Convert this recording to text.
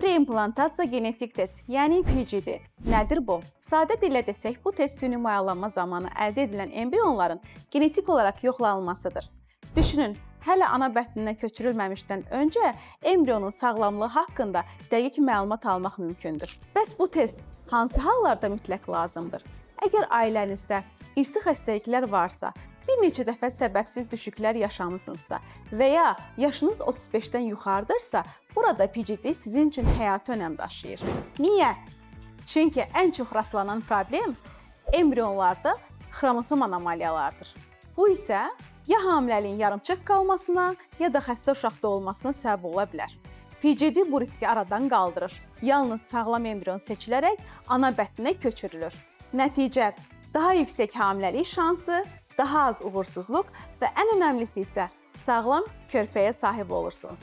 Preimplantasiya genetik test, yəni PGD. Nədir bu? Sadə dillə desək, bu test süni mayalanma zamanı əldə edilən embrionların genetik olaraq yoxlanılmasıdır. Düşünün, hələ ana bətnindən köçürülməmişdən öncə embrionun sağlamlığı haqqında dəqiq məlumat almaq mümkündür. Bəs bu test hansı hallarda mütləq lazımdır? Əgər ailənizdə irsi xəstəliklər varsa, bir neçə dəfə səbəbsiz düşüklər yaşamısınızsa və ya yaşınız 35-dən yuxarıdırsa, burada PGD sizin üçün həyati önəm daşıyır. Niyə? Çünki ən çox rastlanan problem embrionlarda xromosom anomaliyalardır. Bu isə ya hamiləliyin yarımçıq qalmasına, ya da xəstə uşaq doğulmasına səbəb ola bilər. PGD bu riski aradan qaldırır. Yalnız sağlam embrion seçilərək ana bətninə köçürülür. Nəticə, daha yüksək hamiləlik şansı, daha az uğursuzluq və ən önəmlisi isə sağlam körpəyə sahib olursunuz.